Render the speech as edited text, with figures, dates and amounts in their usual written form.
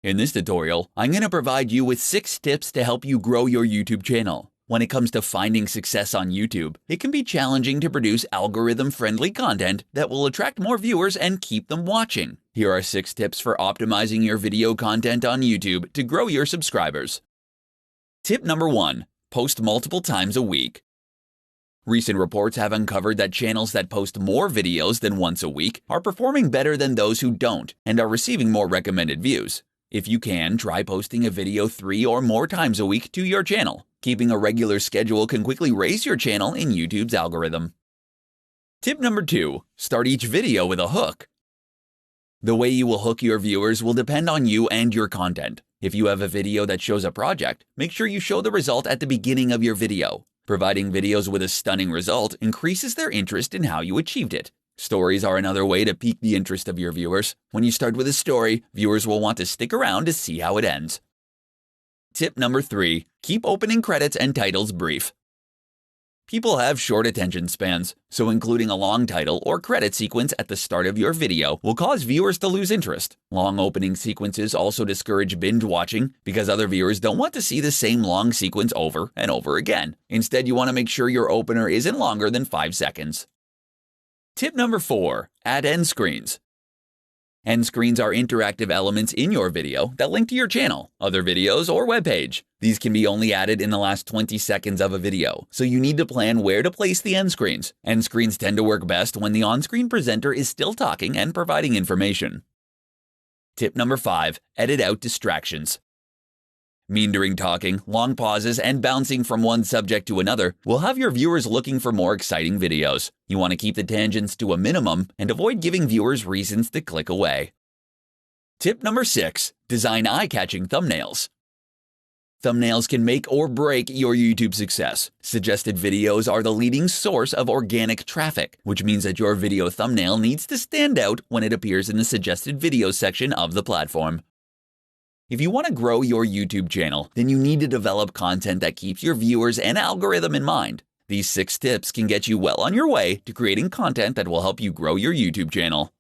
In this tutorial, I'm going to provide you with 6 tips to help you grow your YouTube channel. When it comes to finding success on YouTube, it can be challenging to produce algorithm-friendly content that will attract more viewers and keep them watching. Here are 6 tips for optimizing your video content on YouTube to grow your subscribers. Tip number 1. Post multiple times a week. Recent reports have uncovered that channels that post more videos than once a week are performing better than those who don't and are receiving more recommended views. If you can, try posting a video 3 or more times a week to your channel. Keeping a regular schedule can quickly raise your channel in YouTube's algorithm. Tip number 2. Start each video with a hook. The way you will hook your viewers will depend on you and your content. If you have a video that shows a project, make sure you show the result at the beginning of your video. Providing videos with a stunning result increases their interest in how you achieved it. Stories are another way to pique the interest of your viewers. When you start with a story, viewers will want to stick around to see how it ends. Tip number 3. Keep opening credits and titles brief. People have short attention spans, so including a long title or credit sequence at the start of your video will cause viewers to lose interest. Long opening sequences also discourage binge watching because other viewers don't want to see the same long sequence over and over again. Instead, you want to make sure your opener isn't longer than 5 seconds. Tip number 4. Add end screens. End screens are interactive elements in your video that link to your channel, other videos, or webpage. These can be only added in the last 20 seconds of a video, so you need to plan where to place the end screens. End screens tend to work best when the on-screen presenter is still talking and providing information. Tip number 5. Edit out distractions. Meandering talking, long pauses, and bouncing from one subject to another will have your viewers looking for more exciting videos. You want to keep the tangents to a minimum and avoid giving viewers reasons to click away. Tip number 6. Design eye-catching thumbnails. Thumbnails can make or break your YouTube success. Suggested videos are the leading source of organic traffic, which means that your video thumbnail needs to stand out when it appears in the suggested videos section of the platform. If you want to grow your YouTube channel, then you need to develop content that keeps your viewers and algorithm in mind. These 6 tips can get you well on your way to creating content that will help you grow your YouTube channel.